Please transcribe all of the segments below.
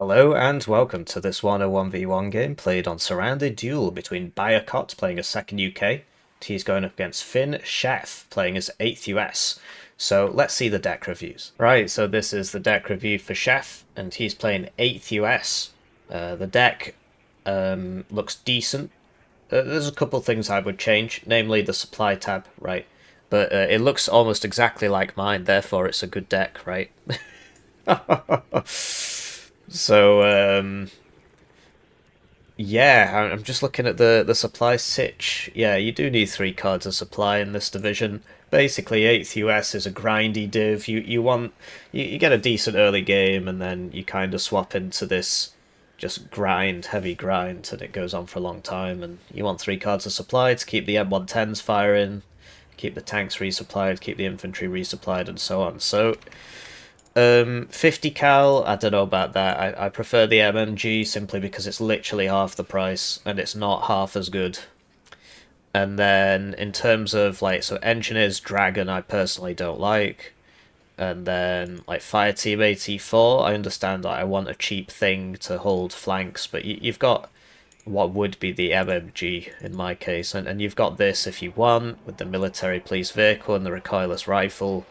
Hello and welcome to this Warno 1v1 game played on Surrounded Duel between Biokot playing as 2nd UK. He's going up against Finn Chef playing as 8th US. So let's see the deck reviews. Right, so this is the deck review for Chef and he's playing 8th US. The deck looks decent. There's a couple things I would change, namely the supply tab, right? But it looks almost exactly like mine, therefore it's a good deck, right? So, yeah, I'm just looking at the supply sitch. Yeah, you do need 3 cards of supply in this division. Basically, 8th US is a grindy div. You get a decent early game, and then you kind of swap into this just grind, heavy grind, and it goes on for a long time. And you want 3 cards of supply to keep the M110s firing, keep the tanks resupplied, keep the infantry resupplied, and so on. So 50 cal, I don't know about that. I prefer the MMG simply because it's literally half the price and it's not half as good. And then in terms of so Engineer's Dragon, I personally don't like. And then like Fireteam 84, I understand that I want a cheap thing to hold flanks, but you've got what would be the MMG in my case, and you've got this if you want with the military police vehicle and the recoilless rifle.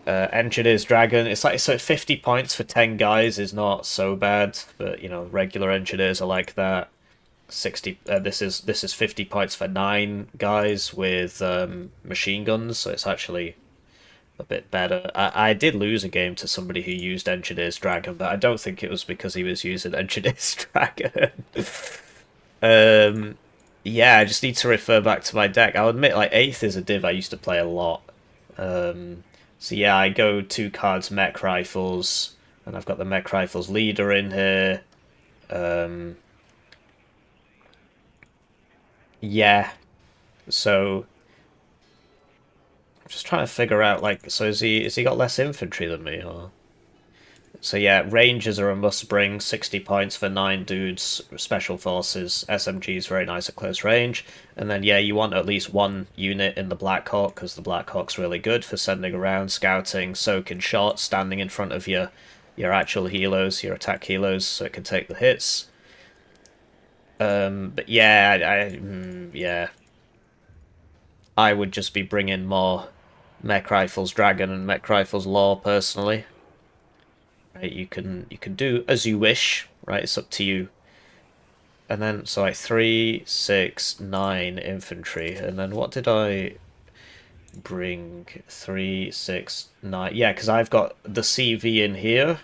Engineer's Dragon, it's like so 50 points for 10 guys is not so bad, but regular engineers are like that. 60 this is 50 points for 9 guys with machine guns, so it's actually a bit better. I did lose a game to somebody who used Engineer's Dragon, but I don't think it was because he was using Engineer's Dragon. um yeah, I just need to refer back to my deck. I'll admit, like, 8th is a div I used to play a lot. So yeah, I go 2 cards mech rifles, and I've got the mech rifles leader in here. Yeah, so I'm just trying to figure out, like, so is he got less infantry than me, or? So yeah, Rangers are a must bring, 60 points for 9 dudes, Special Forces, SMG is very nice at close range, and then yeah, you want at least 1 unit in the Black Hawk, because the Black Hawk's really good for sending around, scouting, soaking shots, standing in front of your actual helos, your attack helos, so it can take the hits. But yeah, yeah, I would just be bringing more Mech Rifles Dragon and Mech Rifles Law personally. Right, you can do as you wish, right? It's up to you. And then so like 3, 6, 9 infantry, and then what did I bring? 3, 6, 9. Yeah, because I've got the CV in here.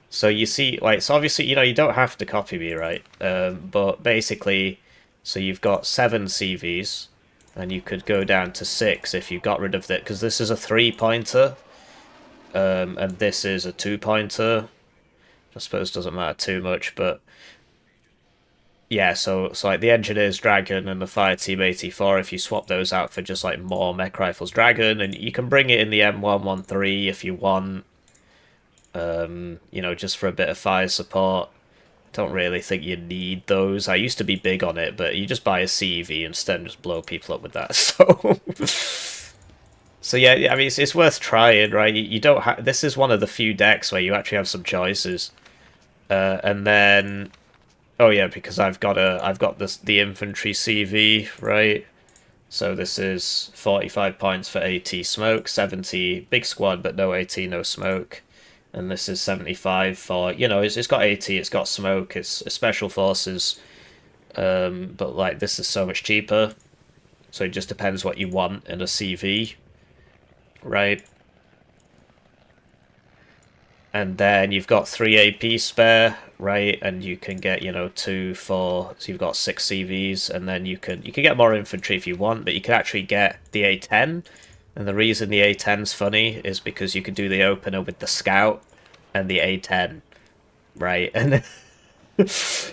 So you see, like, so obviously, you don't have to copy me, right? But basically, so you've got 7 CVs, and you could go down to 6 if you got rid of that, because this is a 3-pointer, and this is a 2-pointer. I suppose doesn't matter too much, but yeah, so like the Engineer's Dragon and the Fireteam 84, if you swap those out for just like more Mech Rifles Dragon, and you can bring it in the M113 if you want, just for a bit of fire support. Don't really think you need those. I used to be big on it, but you just buy a CV instead and just blow people up with that. So yeah, I mean it's worth trying, right? You don't have. This is one of the few decks where you actually have some choices, and then oh yeah, because I've got the infantry CV, right? So this is 45 points for AT smoke, 70 big squad but no AT, no smoke. And this is 75 for, it's got AT, it's got smoke, it's special forces. But like this is so much cheaper. So it just depends what you want in a CV, right? And then you've got 3 AP spare, right? And you can get, 2, 4, so you've got 6 CVs, and then you can get more infantry if you want, but you can actually get the A10. And the reason the A10's funny is because you can do the opener with the scout and the A10, right? And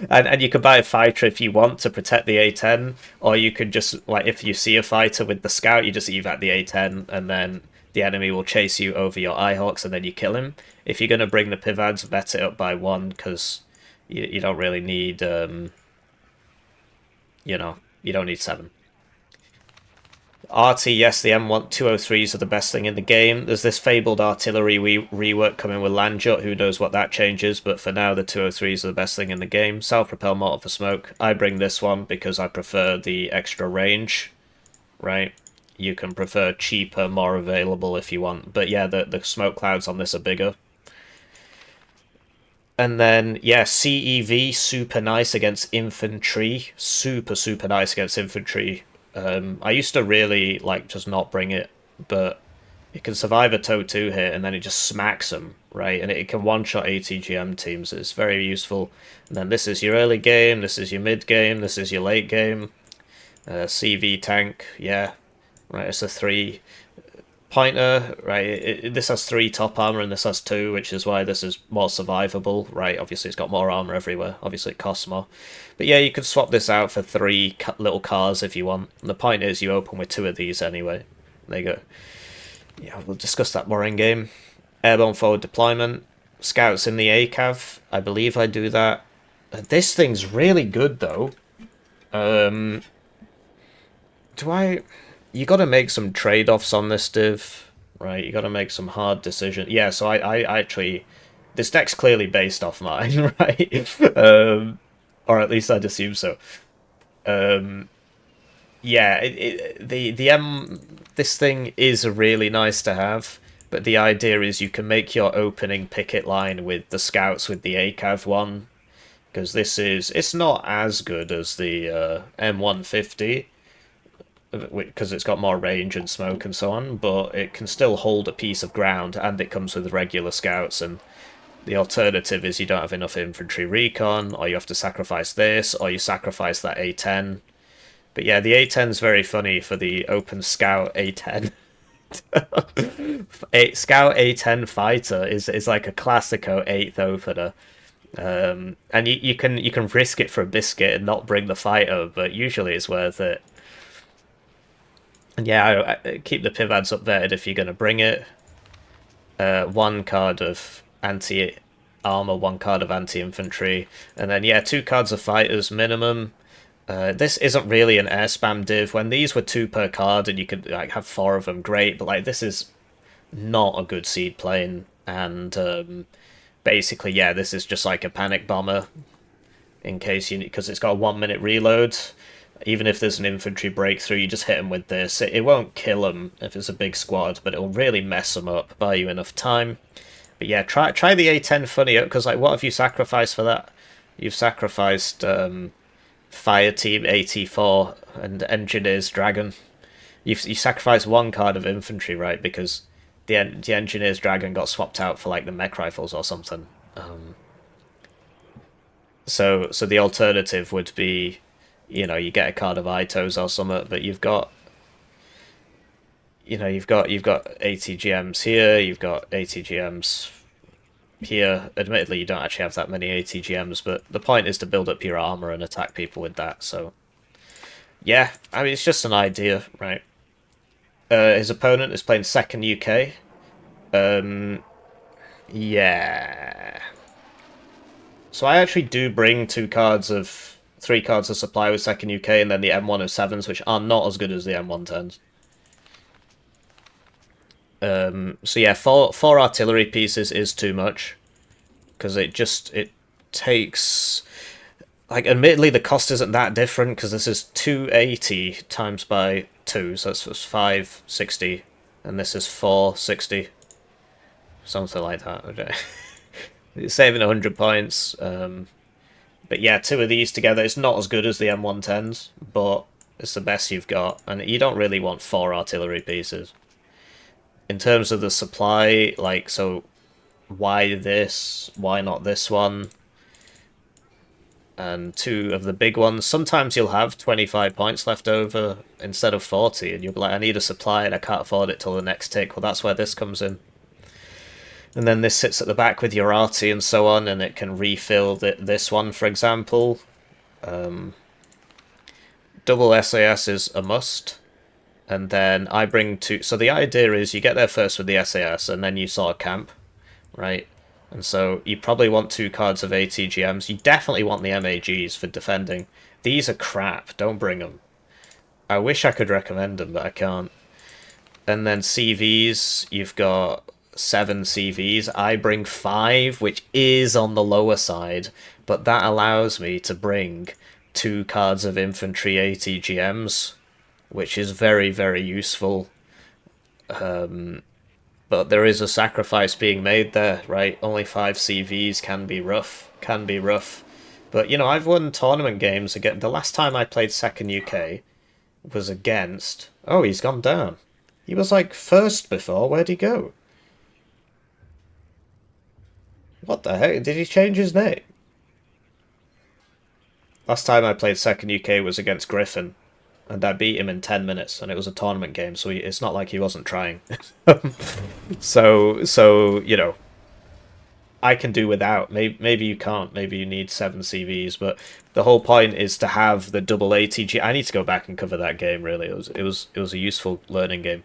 and you can buy a fighter if you want to protect the A10, or you could just, like, if you see a fighter with the scout, you just evac the A10, and then the enemy will chase you over your Eyehawks, and then you kill him. If you're going to bring the Pivads, vet it up by 1, because you don't really need, you don't need 7. RT, yes, the M203s are the best thing in the game. There's this fabled artillery rework coming with Landjut. Who knows what that changes, but for now, the 203s are the best thing in the game. Self-propel mortar for smoke. I bring this one because I prefer the extra range, right? You can prefer cheaper, more available if you want. But yeah, the smoke clouds on this are bigger. And then, yeah, CEV, super nice against infantry. Super, super nice against infantry. I used to really, like, just not bring it, but it can survive a TOW 2 hit, and then it just smacks them, right? And it can one-shot ATGM teams. It's very useful. And then this is your early game, this is your mid game, this is your late game. CV tank, yeah. Right, it's a 3 pointer, right? This has 3 top armor and this has 2, which is why this is more survivable, right? Obviously, it's got more armor everywhere. Obviously, it costs more. But yeah, you could swap this out for 3 little cars if you want. And the point is, you open with 2 of these anyway. There you go. Yeah, we'll discuss that more in game. Airborne forward deployment. Scouts in the ACAV. I believe I do that. This thing's really good, though. Do I... You gotta make some trade-offs on this div, right? You gotta make some hard decisions. Yeah, so I actually... This deck's clearly based off mine, right? Or at least I'd assume so. Yeah, this thing is really nice to have, but the idea is you can make your opening picket line with the scouts with the ACAV one, because it's not as good as the M150, because it's got more range and smoke and so on, but it can still hold a piece of ground, and it comes with regular scouts, and the alternative is you don't have enough infantry recon, or you have to sacrifice this, or you sacrifice that A10. But yeah, the A10's very funny for the open scout A10. Scout A10 fighter is like a classico 8th opener. And you can risk it for a biscuit and not bring the fighter, but usually it's worth it. And yeah, I keep the pivads updated if you're going to bring it. 1 card of anti-armor, 1 card of anti-infantry, and then yeah, 2 cards of fighters minimum. This isn't really an air spam div. When these were 2 per card and you could like have 4 of them, great, but like this is not a good seed plane, and basically, yeah, this is just like a panic bomber in case you, because it's got a 1-minute reload. Even if there's an infantry breakthrough, you just hit them with this. It won't kill them if it's a big squad, but it'll really mess them up, buy you enough time. But yeah, try the A10 funny, because like, what have you sacrificed for that? You've sacrificed Fire Team 84 and Engineers Dragon. You sacrificed 1 card of infantry, right? Because the Engineers Dragon got swapped out for like the mech rifles or something. So the alternative would be, you know, you get a card of Itos or something, but you've got, you know, you've got ATGMs here, you've got ATGMs here. Admittedly, you don't actually have that many ATGMs, but the point is to build up your armor and attack people with that. So yeah, I mean, it's just an idea, right? His opponent is playing 2nd UK. Yeah. So I actually do bring 3 cards of supply with 2nd UK, and then the M107s, which are not as good as the M110s. So yeah, four artillery pieces is too much, because it takes, like, admittedly the cost isn't that different, because this is 280 times by 2, so that's 560, and this is 460, something like that. Okay. It's saving 100 points. But yeah, 2 of these together, it's not as good as the M110s, but it's the best you've got, and you don't really want 4 artillery pieces. In terms of the supply, like, so why this? Why not this one? And 2 of the big ones. Sometimes you'll have 25 points left over instead of 40, and you'll be like, I need a supply and I can't afford it till the next tick. Well, that's where this comes in. And then this sits at the back with your arty and so on, and it can refill this one, for example. Double SAS is a must. And then I bring 2... So the idea is you get there first with the SAS, and then you sort of camp, right? And so you probably want 2 cards of ATGMs. You definitely want the MAGs for defending. These are crap. Don't bring them. I wish I could recommend them, but I can't. And then CVs, you've got 7 CVs. I bring 5, which is on the lower side, but that allows me to bring 2 cards of infantry ATGMs, which is very, very useful. But there is a sacrifice being made there, right? Only 5 CVs can be rough. Can be rough. But, you know, I've won tournament games again. The last time I played second UK was against... Oh, he's gone down. He was like first before. Where'd he go? What the heck? Did he change his name? Last time I played second UK was against Griffin, and I beat him in 10 minutes, and it was a tournament game, so it's not like he wasn't trying. So you know, I can do without. Maybe you can't. Maybe you need 7 CVs, but the whole point is to have the double ATG. I need to go back and cover that game. Really, it was a useful learning game.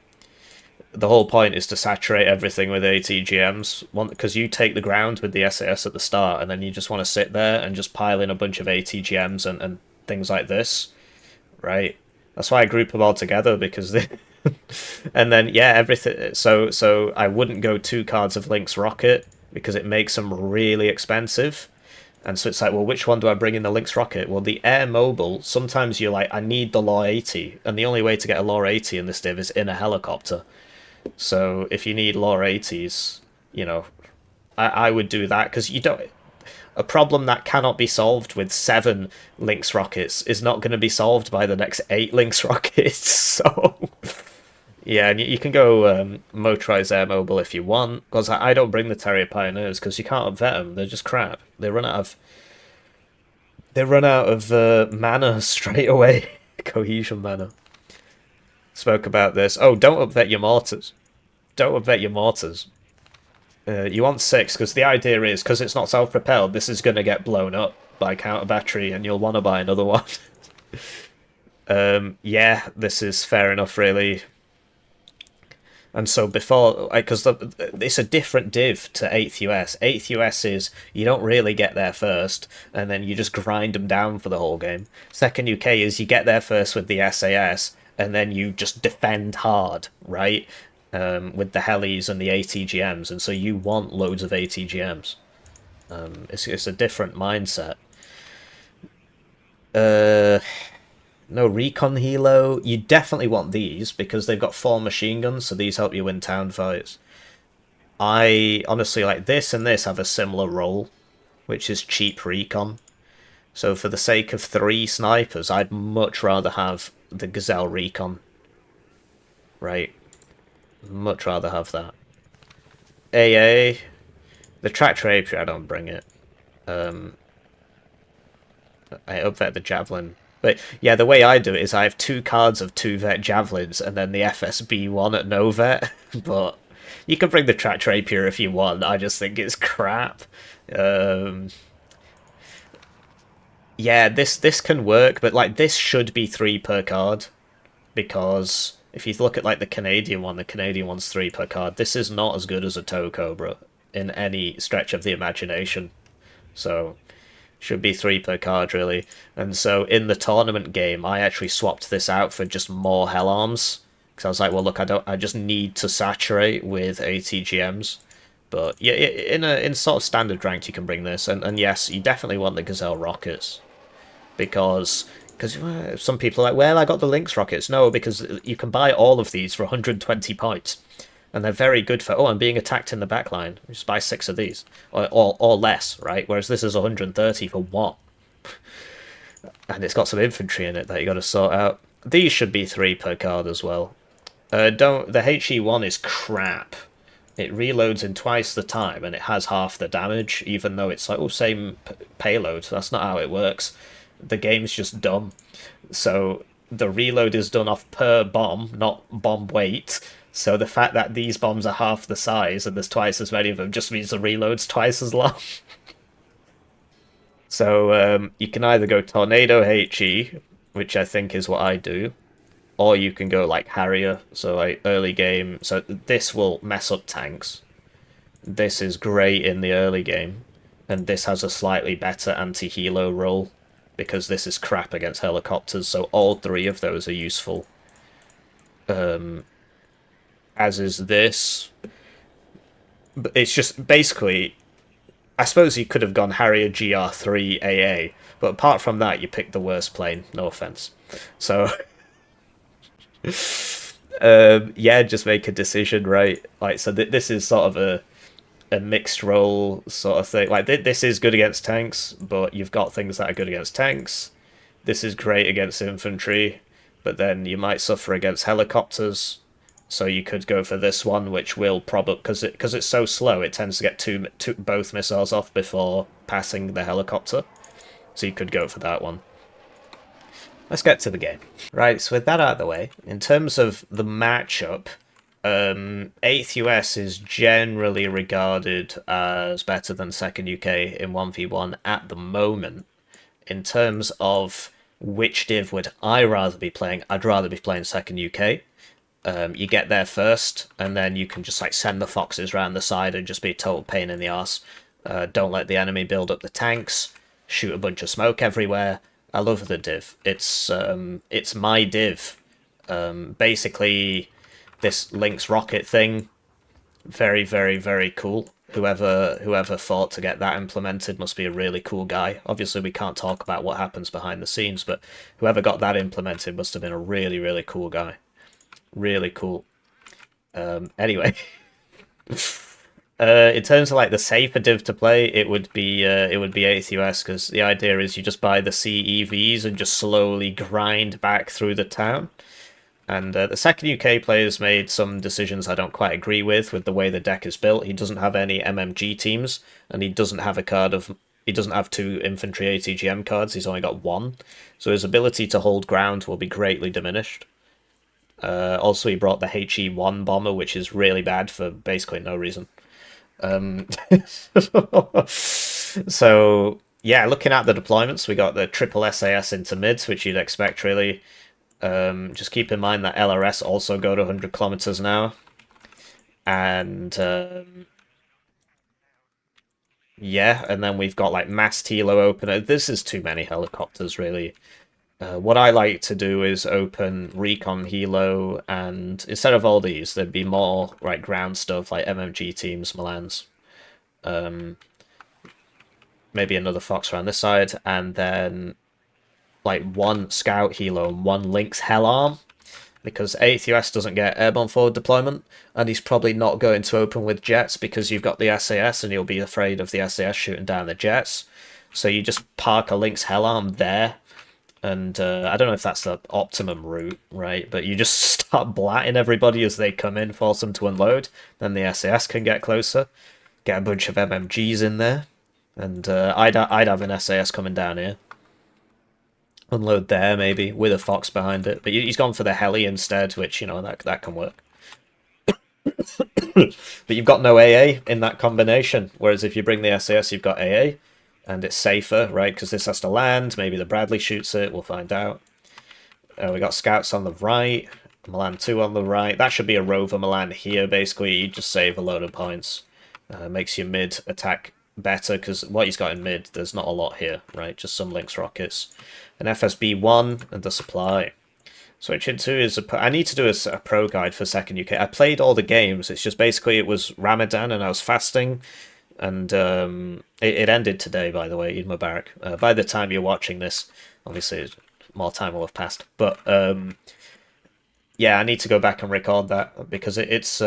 The whole point is to saturate everything with ATGMs, because you take the ground with the SAS at the start, and then you just want to sit there and just pile in a bunch of ATGMs and things like this, right? That's why I group them all together, because they... and then yeah, everything. So I wouldn't go 2 cards of Lynx Rocket because it makes them really expensive. And so it's like, well, which one do I bring in the Lynx Rocket? Well, the Air Mobile, sometimes you're like, I need the Law 80, and the only way to get a Law 80 in this div is in a helicopter. So if you need Law 80s, you know, I would do that, because you don't... A problem that cannot be solved with 7 Lynx rockets is not going to be solved by the next 8 Lynx rockets. So yeah, and you can go motorized air mobile if you want, because I don't bring the Terrier Pioneers because you can't upvet them. They're just crap. They run out of mana straight away. Cohesion mana. Spoke about this. Oh, don't upvet your mortars. Don't upvet your mortars. You want 6, because the idea is, because it's not self-propelled, this is going to get blown up by counter battery, and you'll want to buy another one. Yeah, this is fair enough, really. And so before, because it's a different div to 8th US. 8th US is, you don't really get there first, and then you just grind them down for the whole game. Second UK is, you get there first with the SAS, and then you just defend hard, right? With the helis and the ATGMs, and so you want loads of ATGMs. It's a different mindset. No recon helo. You definitely want these because they've got 4 machine guns, so these help you win town fights. I honestly like this, and this have a similar role, which is cheap recon. So for the sake of 3 snipers, I'd much rather have the Gazelle recon. Right. Much rather have that. AA. The tractor Apiary, I don't bring it. I upvet the Javelin. But yeah, the way I do it is I have 2 cards of 2 vet javelins and then the FSB one at no vet. But you can bring the tractor Apiary if you want. I just think it's crap. Yeah, this can work, but like this should be 3 per card, because if you look at like the Canadian one's 3 per card. This is not as good as a Tow Cobra in any stretch of the imagination. So should be 3 per card, really. And so in the tournament game, I actually swapped this out for just more Hell Arms, because I was like, well, look, I just need to saturate with ATGMs. But yeah, in sort of standard ranked, you can bring this, and yes, you definitely want the Gazelle rockets, because some people are like, well, I got the Lynx rockets. No, because you can buy all of these for 120 points. And they're very good for, oh, I'm being attacked in the backline. Just buy 6 of these. Or less, right? Whereas this is 130 for what? And it's got some infantry in it that you got to sort out. These should be 3 per card as well. The HE1 is crap. It reloads in twice the time, and it has half the damage, even though it's like, oh, same payload. That's not how it works. The game's just dumb. So the reload is done off per bomb, not bomb weight. So the fact that these bombs are half the size and there's twice as many of them just means the reload's twice as long. So you can either go Tornado HE, which I think is what I do, or you can go like Harrier, so like early game. So this will mess up tanks. This is great in the early game, and this has a slightly better anti-helo roll. because this is crap against helicopters, so all three of those are useful. As is this. But it's just basically, I suppose you could have gone Harrier GR3 AA, but apart from that, you picked the worst plane. No offense. So, yeah, just make a decision, right? Like, so this is sort of a mixed role sort of thing. Like, this is good against tanks, but you've got things that are good against tanks. This is great against infantry, but then you might suffer against helicopters. So you could go for this one, which will probably, because it's so slow, it tends to get both missiles off before passing the helicopter. So you could go for that one. Let's get to the game. Right, so with that out of the way, in terms of the matchup, 8th US is generally regarded as better than 2nd UK in 1v1 at the moment. In terms of which div would I rather be playing, I'd rather be playing 2nd UK. You get there first, and then you can just like send the foxes around the side and just be a total pain in the arse. Don't let the enemy build up the tanks. Shoot a bunch of smoke everywhere. I love the div. It's my div. Basically, this Lynx rocket thing, very, very, very cool. Whoever thought to get that implemented must be a really cool guy. Obviously, we can't talk about what happens behind the scenes, but whoever got that implemented must have been a really, really cool guy. Really cool. Anyway, in terms of like the safer div to play, it would be 8th US, because the idea is you just buy the CEVs and just slowly grind back through the town. And the 2nd UK player's made some decisions I don't quite agree with the way the deck is built. He doesn't have any MMG teams, and he doesn't have a card of. He doesn't have 2 infantry ATGM cards. He's only got 1, so his ability to hold ground will be greatly diminished. Also, he brought the HE1 bomber, which is really bad for basically no reason. So, yeah, looking at the deployments, we got the triple SAS into mid, which you'd expect, really. Just keep in mind that LRS also go to 100 kilometers an hour. And, yeah, and then we've got, like, mass Tilo open. This is too many helicopters, really. What I like to do is open Recon Helo, and instead of all these, there'd be more like ground stuff like MMG teams, Milans. Maybe another Fox around this side, and then like 1 Scout Helo and 1 Lynx Hell Arm, because 8th US doesn't get airborne forward deployment, and he's probably not going to open with jets because you've got the SAS, and he'll be afraid of the SAS shooting down the jets. So you just park a Lynx Hell Arm there. And I don't know if that's the optimum route, right? But you just start blatting everybody as they come in, force them to unload. Then the SAS can get closer. Get a bunch of MMGs in there. And I'd have an SAS coming down here. Unload there, maybe, with a Fox behind it. But he's gone for the heli instead, which, you know, that can work. But you've got no AA in that combination. Whereas if you bring the SAS, you've got AA. And it's safer, right? Because this has to land. Maybe the Bradley shoots it. We'll find out. We got scouts on the right. Milan 2 on the right. That should be a rover Milan here, basically. You just save a load of points. Makes your mid attack better, because what he's got in mid, there's not a lot here, right? Just some Lynx rockets. An FSB 1 and the supply. Switch into is I need to do a pro guide for 2nd UK. I played all the games. It's just basically it was Ramadan and I was fasting. And it ended today, by the way, Eid Mubarak. By the time you're watching this, obviously more time will have passed. But yeah, I need to go back and record that because it's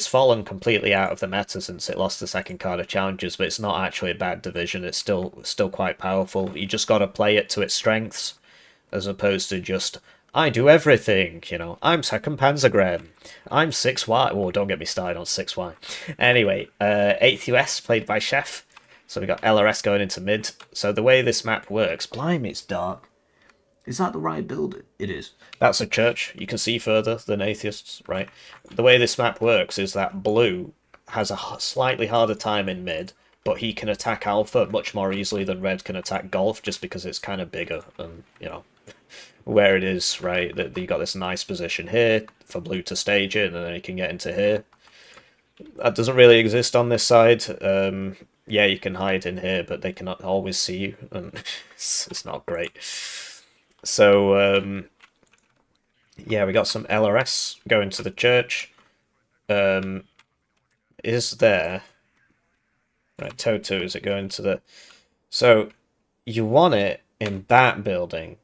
fallen completely out of the meta since it lost the 2nd card of challenges. But it's not actually a bad division. It's still quite powerful. You just got to play it to its strengths, as opposed to just I do everything, you know. I'm 2nd Panzergren. I'm 6Y. Oh, don't get me started on 6Y. Anyway, 8th US played by Chef. So we got LRS going into mid. So the way this map works... Blimey, it's dark. Is that the right building? It is. That's a church. You can see further than atheists, right? The way this map works is that blue has a slightly harder time in mid, but he can attack alpha much more easily than red can attack golf, just because it's kind of bigger and, you know... where it is, right, that you got this nice position here for blue to stage it, and then you can get into here. That doesn't really exist on this side. yeah, you can hide in here, but they cannot always see you, and it's not great. So, yeah, we got some LRS going to the church. Um, is there... Right, Toto, is it going to the... So, you want it in that building,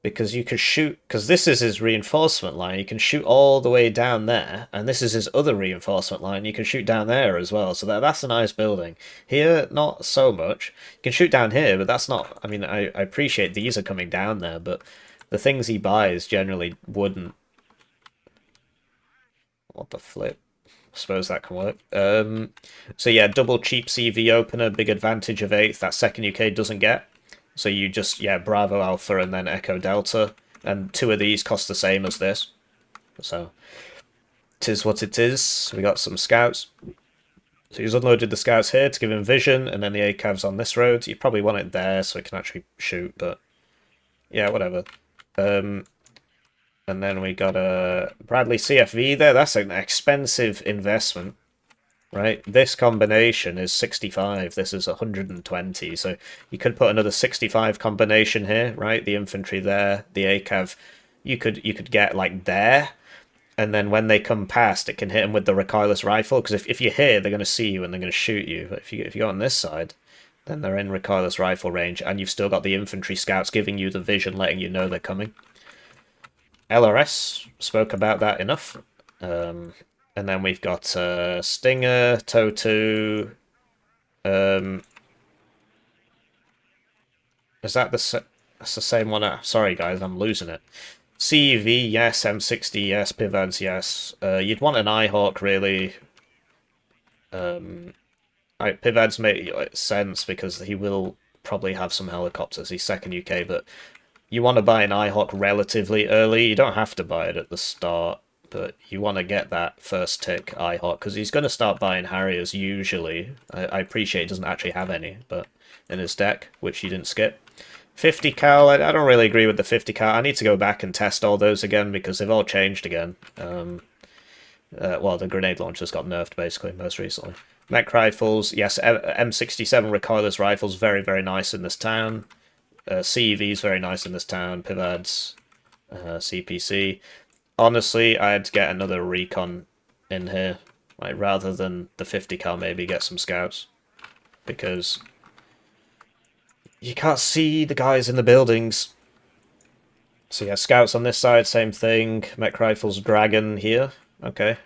because you can shoot, because this is his reinforcement line, you can shoot all the way down there, and this is his other reinforcement line, you can shoot down there as well, so that's a nice building. Here, not so much. You can shoot down here, but that's not, I mean, I appreciate these are coming down there, but the things he buys generally wouldn't. What the flip? I suppose that can work. So yeah, double cheap CV opener, big advantage of 8th, that second UK doesn't get. So you just, yeah, Bravo Alpha and then Echo Delta. And 2 of these cost the same as this. So, tis what it is. We got some scouts. So he's unloaded the scouts here to give him vision, and then the ACAVs on this road. You probably want it there so it can actually shoot, but yeah, whatever. And then we got a Bradley CFV there. That's an expensive investment. Right, this combination is 65, this is 120, so you could put another 65 combination here, right? The infantry there, the ACAV, you could get like there, and then when they come past, it can hit them with the recoilless rifle, because if you're here, they're going to see you and they're going to shoot you, but if you go on this side, then they're in recoilless rifle range, and you've still got the infantry scouts giving you the vision, letting you know they're coming. LRS, spoke about that enough. And then we've got Stinger, Toto. Is that that's the same one? Sorry, guys, I'm losing it. CEV, yes. M60, yes. Pivads, yes. You'd want an Eyehawk, really. Pivads make sense because he will probably have some helicopters. He's second UK, but you want to buy an Eyehawk relatively early. You don't have to buy it at the start, but you want to get that first tick Eyehawk, because he's going to start buying Harriers usually. I appreciate he doesn't actually have any, but in his deck, which he didn't skip. 50 cal, I don't really agree with the 50 cal. I need to go back and test all those again, because they've all changed again. Well, the grenade launchers got nerfed, basically, most recently. Mech rifles, yes, M67 recoilless rifles, very, very nice in this town. CEV's very nice in this town. Pivads, CPC. Honestly, I'd get another recon in here, like, rather than the 50 cal, maybe get some scouts, because you can't see the guys in the buildings. So yeah, scouts on this side, same thing. Mech rifles, dragon here. Okay.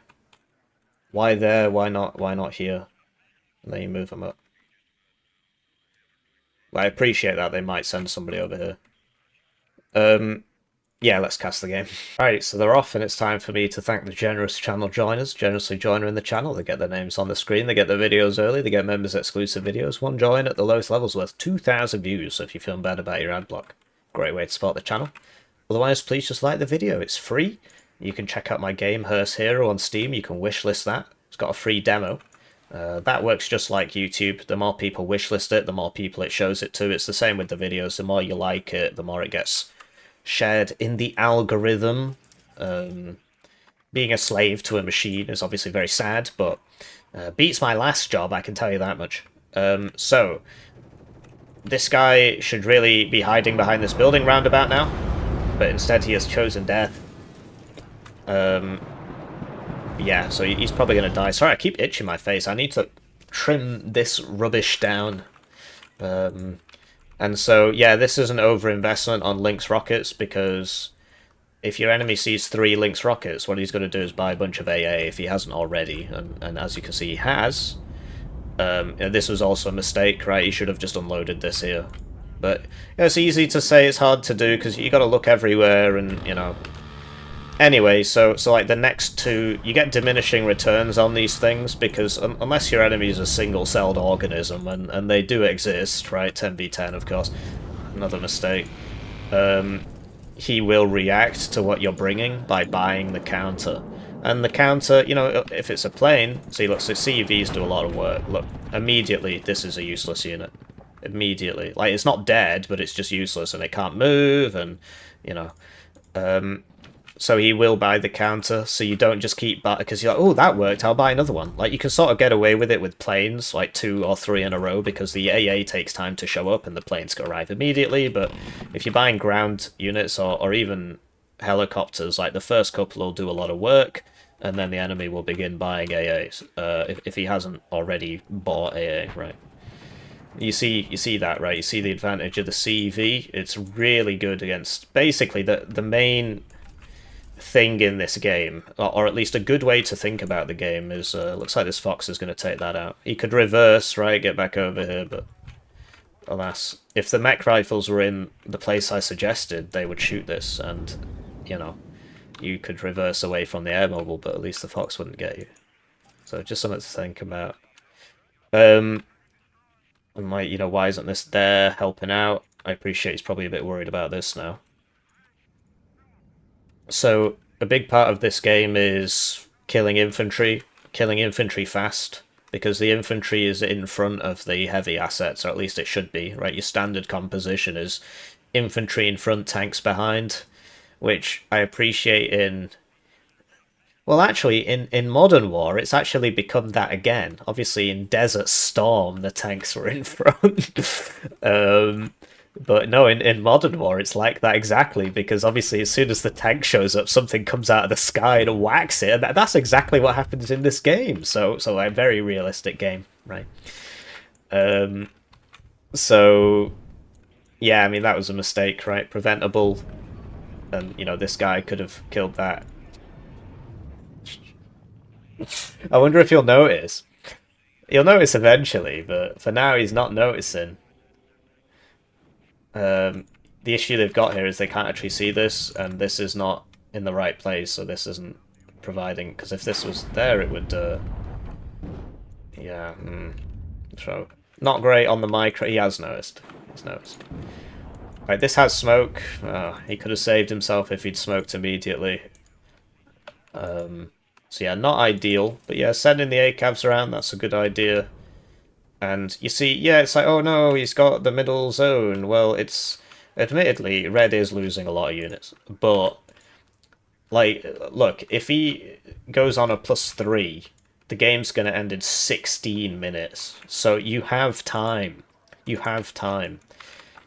Why there? Why not here? And then you move them up. Well, I appreciate that they might send somebody over here. Yeah, let's cast the game. Alright, so they're off, and it's time for me to thank the generous channel joiners. Generously joiner in the channel, they get their names on the screen, they get their videos early, they get members exclusive videos. One join at the lowest levels worth 2,000 views, so if you're feeling bad about your ad block, great way to support the channel. Otherwise, please just like the video, it's free. You can check out my game, Hearst Hero, on Steam, you can wishlist that. It's got a free demo. That works just like YouTube. The more people wishlist it, the more people it shows it to. It's the same with the videos. The more you like it, the more it gets shared in the algorithm. Being a slave to a machine is obviously very sad, but beats my last job, I can tell you that much. So, this guy should really be hiding behind this building roundabout now, but instead he has chosen death. Yeah, so he's probably going to die. Sorry, I keep itching my face. I need to trim this rubbish down. And so, yeah, this is an overinvestment on Lynx rockets, because if your enemy sees 3 Lynx rockets, what he's going to do is buy a bunch of AA if he hasn't already. And as you can see, he has. This was also a mistake, right? He should have just unloaded this here. But it's easy to say, it's hard to do, because you got to look everywhere, and, you know... Anyway, so like the next 2, you get diminishing returns on these things, because unless your enemy is a single-celled organism, and they do exist, right, 10v10 of course, another mistake, he will react to what you're bringing by buying the counter. And the counter, you know, if it's a plane, see, look, so CUVs do a lot of work. Look, immediately, this is a useless unit. Immediately. Like, it's not dead, but it's just useless, and it can't move, and, you know... so he will buy the counter, so you don't just keep buy because you're like, oh, that worked, I'll buy another one. Like, you can sort of get away with it with planes, like 2 or 3 in a row, because the AA takes time to show up and the planes can arrive immediately, but if you're buying ground units or even helicopters, like the first couple will do a lot of work, and then the enemy will begin buying AAs, if he hasn't already bought AA, right? You see that, right? You see the advantage of the CEV. It's really good against basically the main thing in this game, or at least a good way to think about the game is, looks like this fox is going to take that out. He could reverse, right, get back over here, but alas, if the mech rifles were in the place I suggested, they would shoot this, and, you know, you could reverse away from the air mobile, but at least the fox wouldn't get you. So just something to think about. And like, you know, why isn't this there helping out? I appreciate he's probably a bit worried about this now. So a big part of this game is killing infantry fast, because the infantry is in front of the heavy assets, or at least it should be, right? Your standard composition is infantry in front, tanks behind, which I appreciate in... Well, actually, in Modern War, it's actually become that again. Obviously, in Desert Storm, the tanks were in front. But no, in Modern War, it's like that exactly, because obviously as soon as the tank shows up, something comes out of the sky and whacks it, and that's exactly what happens in this game. So a very realistic game, right? So, yeah, I mean, that was a mistake, right? Preventable, and, you know, this guy could have killed that. I wonder if you'll notice. He'll notice eventually, but for now he's not noticing. The issue they've got here is they can't actually see this, and this is not in the right place, so this isn't providing... Because if this was there, it would... yeah, so... Not great on the micro... He has noticed. He's noticed. Right, this has smoke. He could have saved himself if he'd smoked immediately. So yeah, not ideal. But yeah, sending the ACAVs around, that's a good idea. And you see, yeah, it's like, oh no, he's got the middle zone. Well, it's... Admittedly, Red is losing a lot of units. But, like, look, if he goes on a +3, the game's going to end in 16 minutes. So you have time. You have time.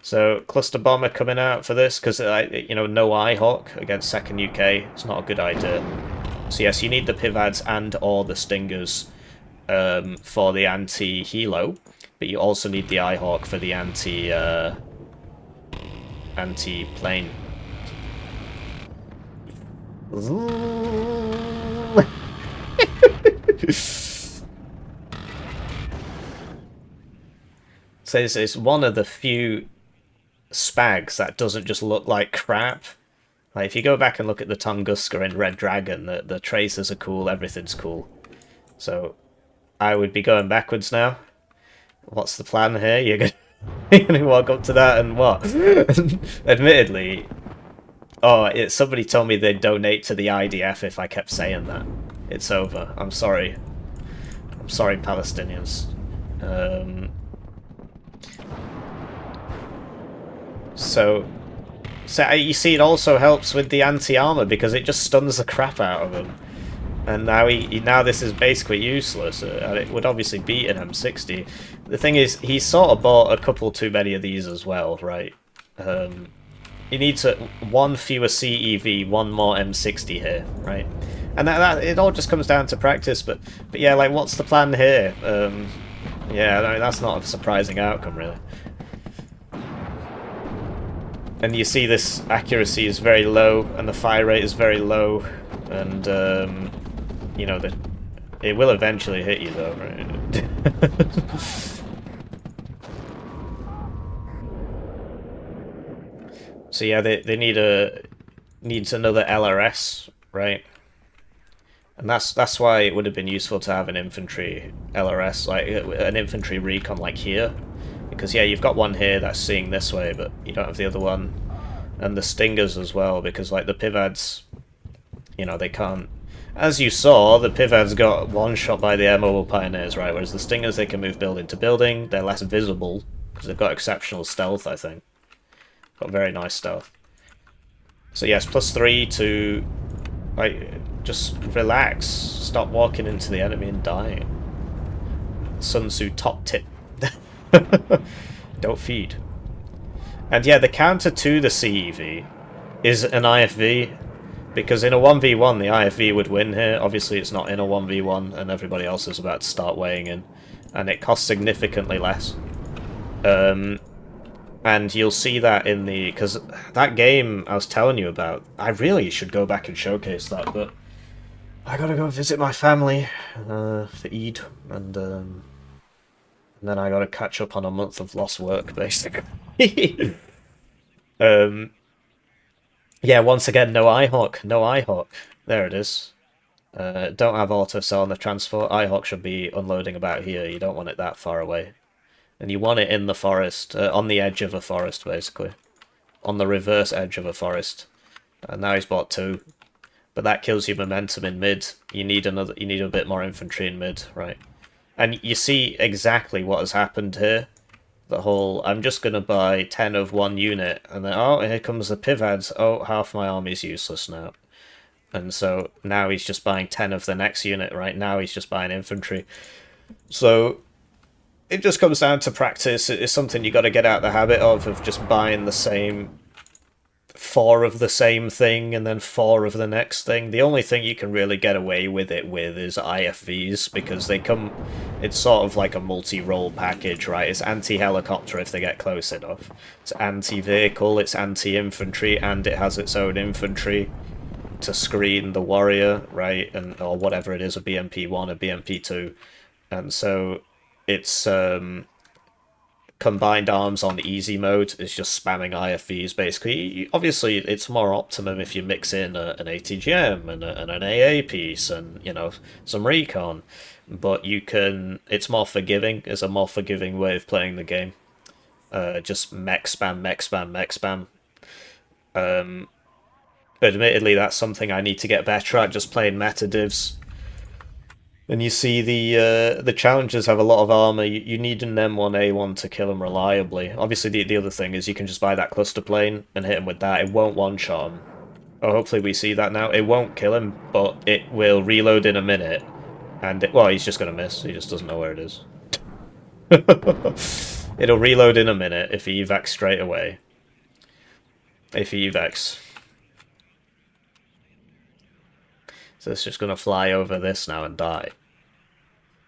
So, Cluster Bomber coming out for this, because, you know, no IHawk against 2nd UK. It's not a good idea. So yes, you need the Pivads and or the Stingers for the anti-helo, but you also need the IHawk for the anti-plane. So it's one of the few spags that doesn't just look like crap. Like, if you go back and look at the Tunguska in Red Dragon, the tracers are cool, everything's cool. So, I would be going backwards now. What's the plan here? You're gonna walk up to that and what? Admittedly... Oh, somebody told me they'd donate to the IDF if I kept saying that. It's over. I'm sorry. I'm sorry, Palestinians. So you see, it also helps with the anti-armor because it just stuns the crap out of him. And now this is basically useless, and it would obviously beat an M60. The thing is, he sort of bought a couple too many of these as well, right? You need one fewer CEV, one more M60 here, right? And that it all just comes down to practice. But yeah, like, what's the plan here? Yeah, I mean, that's not a surprising outcome, really. And you see this accuracy is very low, and the fire rate is very low, and you know, it will eventually hit you, though, right? So yeah, they needs another LRS, right? And that's why it would have been useful to have an infantry LRS, like an infantry recon like here. Because yeah, you've got one here that's seeing this way, but you don't have the other one. And the Stingers as well, because like the Pivads, you know, they can't... As you saw, the Pivads got one shot by the Air Mobile Pioneers, right? Whereas the Stingers, they can move building to building, they're less visible, because they've got exceptional stealth, I think. Got very nice stealth. So yes, +3 to Like, just relax. Stop walking into the enemy and dying. Sun Tzu top tip. Don't feed. And yeah, the counter to the CEV is an IFV, because in a 1v1 the IFV would win here. Obviously it's not in a 1v1 and everybody else is about to start weighing in, and it costs significantly less. And you'll see that in the... because that game I was telling you about, I really should go back and showcase that, but I gotta go visit my family for Eid, and then I gotta catch up on a month of lost work, basically. Yeah, once again, no iHawk, no iHawk. There it is. Don't have auto cell on the transport. iHawk should be unloading about here. You don't want it that far away. And you want it in the forest, on the edge of a forest, basically. On the reverse edge of a forest. And now he's bought 2. But that kills your momentum in mid. You need another. You need a bit more infantry in mid, right? And you see exactly what has happened here. The whole, I'm just going to buy 10 of one unit, and then, oh, here comes the pivads. Oh, half my army's useless now. And so now he's just buying 10 of the next unit, right? Now he's just buying infantry. So it just comes down to practice. It's something you got to get out the habit of just buying the same 4 of the same thing and then 4 of the next thing. The only thing you can really get away with it with is IFVs, because they come... it's sort of like a multi-role package, right? It's anti-helicopter if they get close enough. It's anti-vehicle, it's anti-infantry, and it has its own infantry to screen the warrior, right? And or whatever it is, a BMP-1, a BMP-2. And so it's... combined arms on easy mode is just spamming IFVs, basically. Obviously, it's more optimum if you mix in an ATGM and an AA piece and, you know, some recon. But you can... it's more forgiving. It's a more forgiving way of playing the game. Just mech spam, mech spam, mech spam. Admittedly, that's something I need to get better at, just playing meta divs. And you see the challengers have a lot of armor. You need an M1A1 to kill them reliably. Obviously, the other thing is you can just buy that cluster plane and hit him with that. It won't one-shot him. Oh, hopefully we see that now. It won't kill him, but it will reload in a minute. And, well, he's just going to miss. He just doesn't know where it is. It'll reload in a minute if he evacs straight away. If he evacs. So it's just going to fly over this now and die.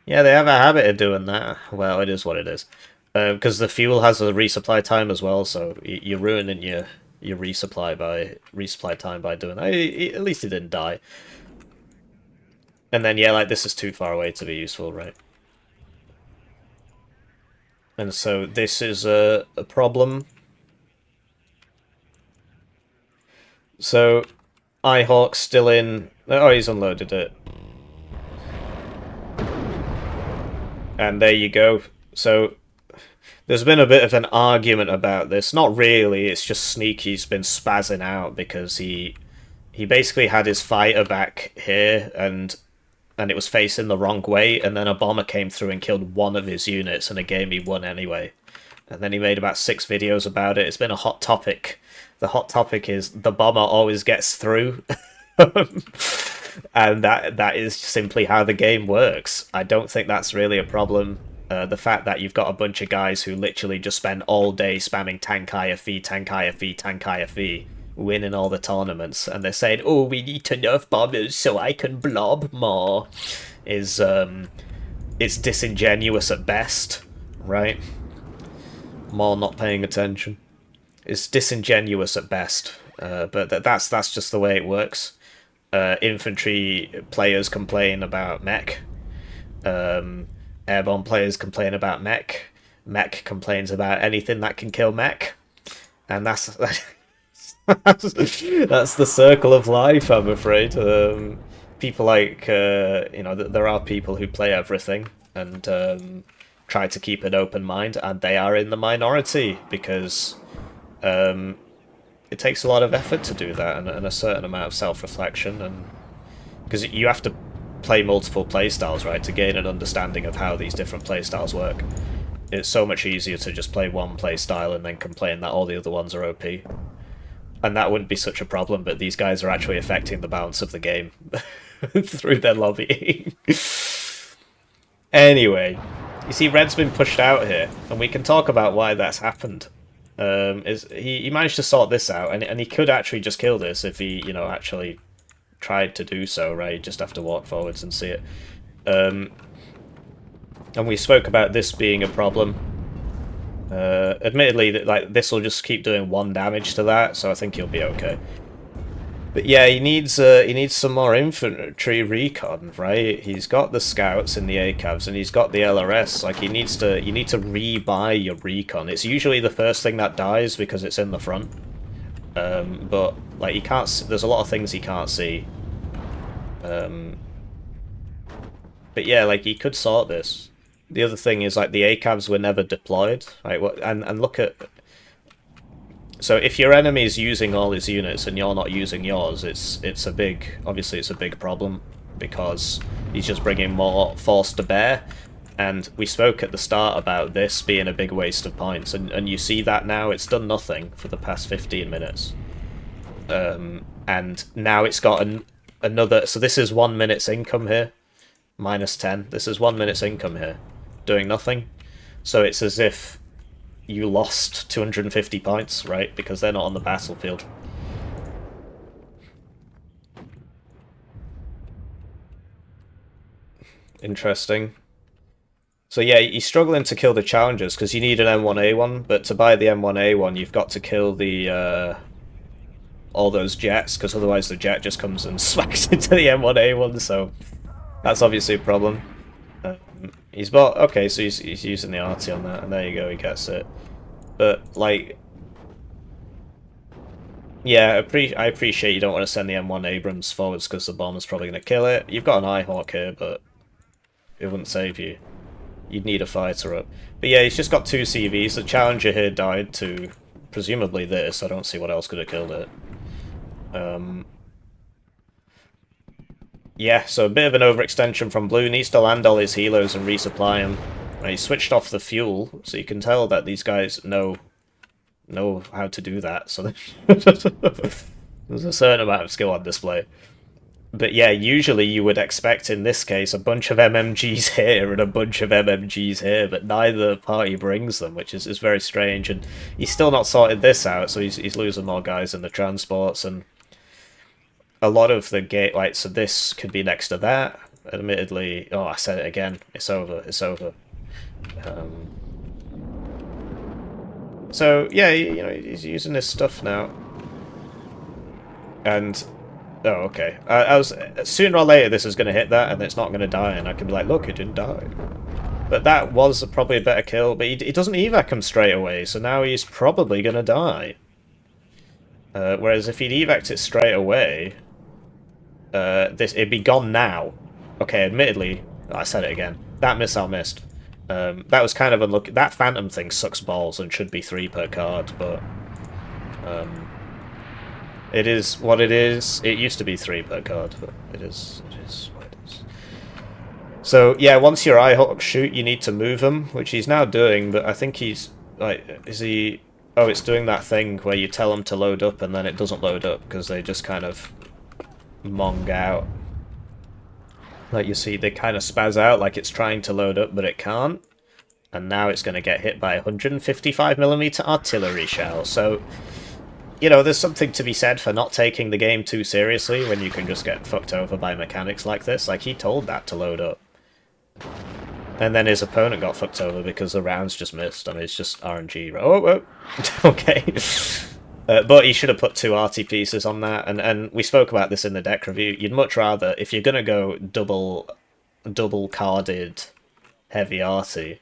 Yeah, they have a habit of doing that. Well, it is what it is. Because the fuel has a resupply time as well, so you're ruining your resupply time by doing that. At least he didn't die. And then, yeah, like, this is too far away to be useful, right? And so this is a problem. So, iHawk's still in... oh, he's unloaded it. And there you go. So, there's been a bit of an argument about this. Not really, it's just Sneaky's been spazzing out because he basically had his fighter back here and it was facing the wrong way, and then a bomber came through and killed one of his units in a game he won anyway. And then he made about 6 videos about it. It's been a hot topic. The hot topic is the bomber always gets through. And that is simply how the game works. I don't think that's really a problem. The fact that you've got a bunch of guys who literally just spend all day spamming tank IFV, tank IFV, tank IFV, winning all the tournaments, and they're saying, oh, we need to nerf bombers so I can blob more, is it's disingenuous at best, right? More not paying attention. It's disingenuous at best, but that's just the way it works. Infantry players complain about mech. Airborne players complain about mech. Mech complains about anything that can kill mech. And that's that's the circle of life, I'm afraid. People like, you know, there are people who play everything and try to keep an open mind, and they are in the minority because it takes a lot of effort to do that, and a certain amount of self-reflection, and because you have to play multiple playstyles, right, to gain an understanding of how these different playstyles work. It's so much easier to just play one playstyle and then complain that all the other ones are OP. and that wouldn't be such a problem, but these guys are actually affecting the balance of the game through their lobbying. Anyway, you see Red's been pushed out here, and we can talk about why that's happened. Is he managed to sort this out, and he could actually just kill this if he, actually tried to do so, right? You just have to walk forwards and see it. And we spoke about this being a problem. Admittedly, that this will just keep doing 1 damage to that, so I think he'll be okay. But yeah, he needs some more infantry recon, right? He's got the scouts in the ACAVs and he's got the LRS. Like you need to rebuy your recon. It's usually the first thing that dies because it's in the front. But like he can't. There's a lot of things he can't see. But yeah, like he could sort this. The other thing is like the ACAVs were never deployed, right? And look at. So if your enemy is using all his units and you're not using yours, it's a big problem because he's just bringing more force to bear. And we spoke at the start about this being a big waste of points, and you see that now. It's done nothing for the past 15 minutes. And now it's got another... So this is 1 minute's income here, minus 10. This is 1 minute's income here, doing nothing. So it's as if you lost 250 points, right? Because they're not on the battlefield. Interesting. So yeah, you're struggling to kill the challengers because you need an M1A1, but to buy the M1A1 you've got to kill the all those jets, because otherwise the jet just comes and smacks into the M1A1, so that's obviously a problem. He's bought... Okay, so he's using the arty on that, and there you go, he gets it. But, like... Yeah, I appreciate you don't want to send the M1 Abrams forwards because the bomber's probably going to kill it. You've got an Eyehawk here, but it wouldn't save you. You'd need a fighter up. But yeah, he's just got 2 CVs. The Challenger here died to, presumably this. I don't see what else could have killed it. Yeah, so a bit of an overextension from Blue. Needs to land all his helos and resupply them. And he switched off the fuel, so you can tell that these guys know how to do that. So there's a certain amount of skill on display. But yeah, usually you would expect in this case a bunch of MMGs here and a bunch of MMGs here, but neither party brings them, which is very strange. And he's still not sorted this out, so he's losing more guys in the transports, and a lot of the gate, like, so this could be next to that. Admittedly, oh, I said it again. It's over. It's over. So yeah, he's using this stuff now, and oh, okay. I was sooner or later this is going to hit that, and it's not going to die, and I can be like, look, it didn't die. But that was probably a better kill. But he doesn't evac him straight away, so now he's probably going to die. Whereas if he'd evac'd it straight away, it'd be gone now. Okay, admittedly, I said it again. That missile missed. That was kind of unlucky. That Phantom thing sucks balls and should be 3 per card, but it is what it is. It used to be 3 per card, but it is what it is. So yeah, once your Eyehawk shoot, you need to move him, which he's now doing. But I think he's like, is he? Oh, it's doing that thing where you tell them to load up and then it doesn't load up because they just kind of mong out. Like you see, they kind of spaz out like it's trying to load up, but it can't. And now it's going to get hit by a 155mm artillery shell. So, there's something to be said for not taking the game too seriously when you can just get fucked over by mechanics like this. Like, he told that to load up. And then his opponent got fucked over because the rounds just missed. I mean, it's just RNG. Oh. Okay. But he should have put 2 arty pieces on that, and we spoke about this in the deck review. You'd much rather, if you're going to go double carded heavy arty,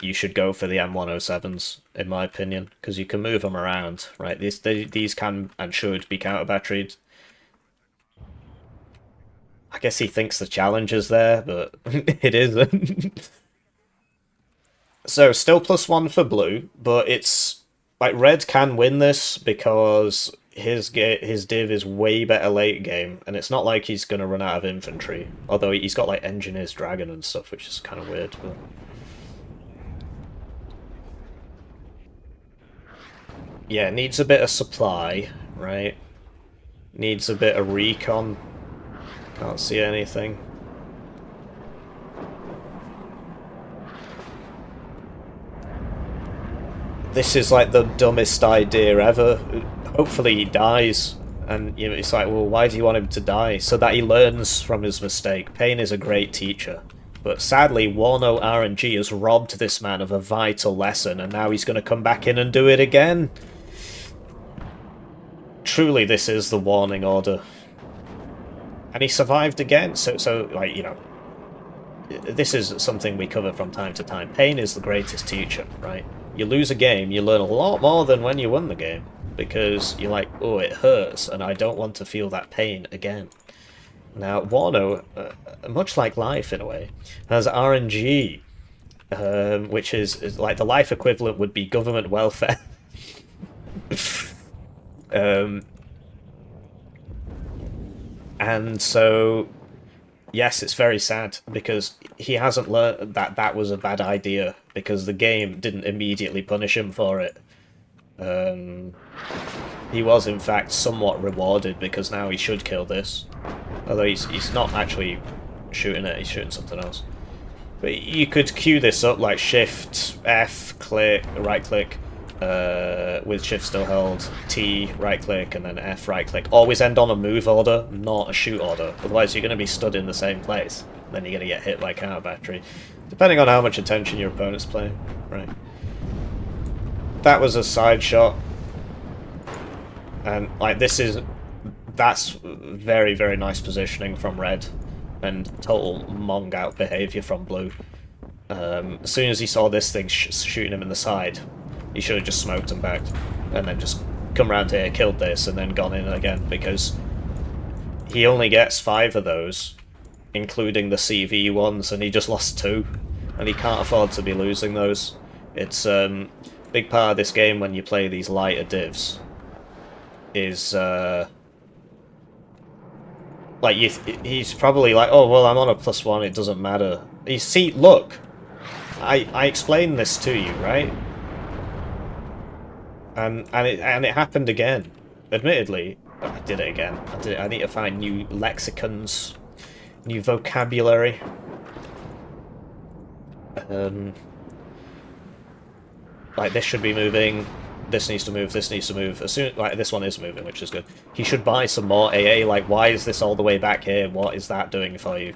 you should go for the M107s, in my opinion, because you can move them around, right? These can and should be counter-batteried. I guess he thinks the challenge is there, but it isn't. So, still +1 for blue, but it's... Like, red can win this because his div is way better late game, and it's not like he's going to run out of infantry. Although he's got, like, Engineer's Dragon and stuff, which is kind of weird, but... Yeah, it needs a bit of supply, right? Needs a bit of recon. Can't see anything. This is like the dumbest idea ever. Hopefully he dies. And you know, it's like, well, why do you want him to die? So that he learns from his mistake. Pain is a great teacher. But sadly, Warno RNG has robbed this man of a vital lesson, and now he's going to come back in and do it again. Truly, this is the warning order. And he survived again, so like, you know, this is something we cover from time to time. Pain is the greatest teacher, right? You lose a game, you learn a lot more than when you won the game. Because you're like, oh, it hurts, and I don't want to feel that pain again. Now, Warno, much like life in a way, has RNG, which is like the life equivalent would be government welfare. And so, yes, it's very sad, because he hasn't learned that that was a bad idea, because the game didn't immediately punish him for it. He was, in fact, somewhat rewarded, because now he should kill this. Although he's not actually shooting it, he's shooting something else. But you could queue this up like Shift, F, click, right click, with Shift still held, T, right click, and then F, right click. Always end on a move order, not a shoot order. Otherwise you're going to be stood in the same place. Then you're going to get hit by counter battery. Depending on how much attention your opponent's playing. Right. That was a side shot. And, like, that's very, very nice positioning from red. And total mong out behaviour from blue. As soon as he saw this thing shooting him in the side, he should have just smoked and backed. And then just come around here, killed this, and then gone in again. Because he only gets 5 of those, including the CV ones, and he just lost 2. And he can't afford to be losing those. It's, big part of this game when you play these lighter divs is like he's probably like, oh well, I'm on a +1, it doesn't matter. You see, look, I explained this to you, right? And it happened again. Admittedly, I did it again. I need to find new lexicons, new vocabulary. Like, this should be moving, this needs to move, this needs to move. As soon, like, this one is moving, which is good. He should buy some more AA, like, why is this all the way back here? What is that doing for you?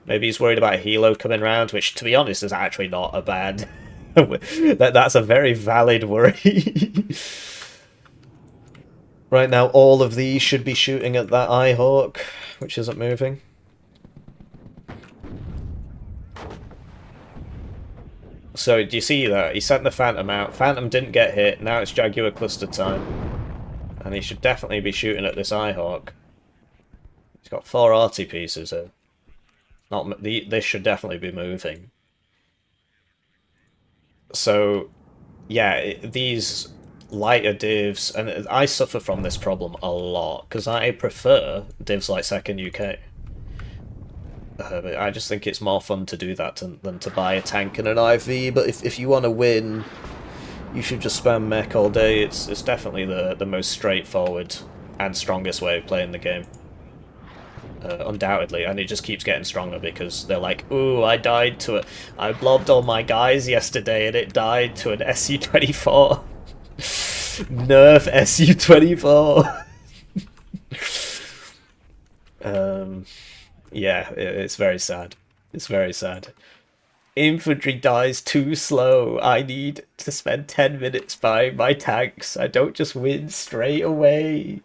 Maybe he's worried about a helo coming round, which, to be honest, is actually not a bad... That's a very valid worry. Right now, all of these should be shooting at that Eyehawk, which isn't moving. So, do you see that? He sent the Phantom out. Phantom didn't get hit. Now it's Jaguar cluster time. And he should definitely be shooting at this Eyehawk. He's got 4 arty pieces here. This should definitely be moving. So, yeah, these lighter divs... And I suffer from this problem a lot, because I prefer divs like Second UK. I just think it's more fun to do that than to buy a tank and an IV, but if you want to win, you should just spam mech all day. It's definitely the most straightforward and strongest way of playing the game. Undoubtedly, and it just keeps getting stronger because they're like, ooh, I blobbed all my guys yesterday and it died to an SU-24. Nerf SU-24. Yeah, it's very sad. It's very sad. Infantry dies too slow. I need to spend 10 minutes buying my tanks. I don't just win straight away.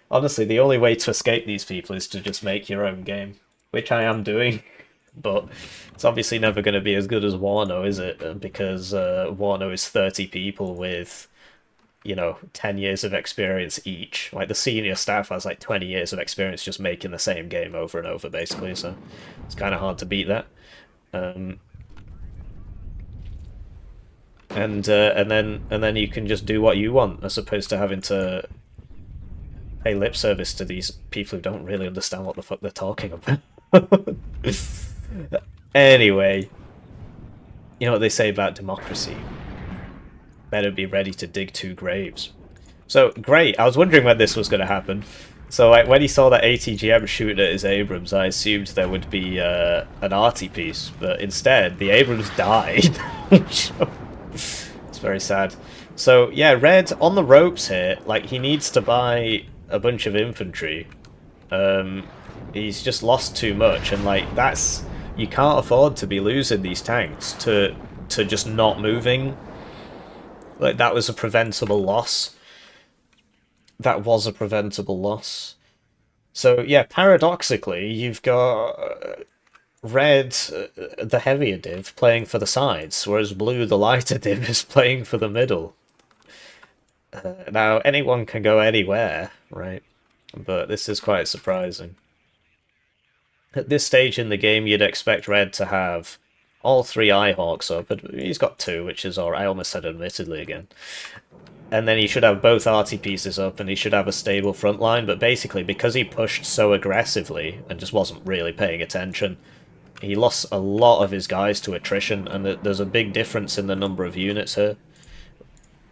Honestly, the only way to escape these people is to just make your own game, which I am doing. But it's obviously never going to be as good as Warno, is it? Because Warno is 30 people with, you know, 10 years of experience each. Like, the senior staff has like 20 years of experience just making the same game over and over, basically, so it's kind of hard to beat that. And then you can just do what you want, as opposed to having to pay lip service to these people who don't really understand what the fuck they're talking about. Anyway, you know what they say about democracy? Better be ready to dig 2 graves. So, great. I was wondering when this was going to happen. So, like, when he saw that ATGM shooting at his Abrams, I assumed there would be an arty piece, but instead, the Abrams died. It's very sad. So, yeah, Red on the ropes here. Like, he needs to buy a bunch of infantry. He's just lost too much, and, like, that's... You can't afford to be losing these tanks to just not moving. Like, that was a preventable loss. That was a preventable loss. So, yeah, paradoxically, you've got Red, the heavier div, playing for the sides, whereas Blue, the lighter div, is playing for the middle. Now, anyone can go anywhere, right? But this is quite surprising. At this stage in the game, you'd expect Red to have all three Eyehawks up, but he's got two, which is alright. I almost said admittedly again. And then he should have both arty pieces up, and he should have a stable front line, but basically, because he pushed so aggressively, and just wasn't really paying attention, he lost a lot of his guys to attrition, and there's a big difference in the number of units here.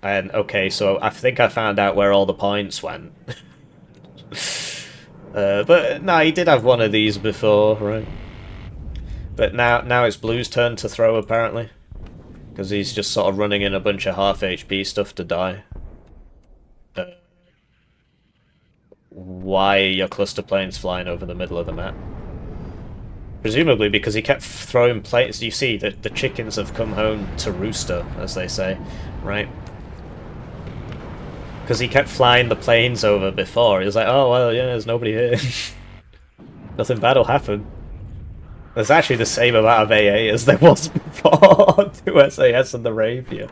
And, okay, so I think I found out where all the points went. But, no, he did have one of these before, right? But now it's Blue's turn to throw, apparently. Because he's just sort of running in a bunch of half HP stuff to die. Why are your cluster planes flying over the middle of the map? Presumably because he kept throwing planes. You see that the chickens have come home to rooster, as they say, right? Because he kept flying the planes over before. He was like, oh, well, yeah, there's nobody here. Nothing bad will happen. There's actually the same amount of AA as there was before. 2 SAS and the Rapier.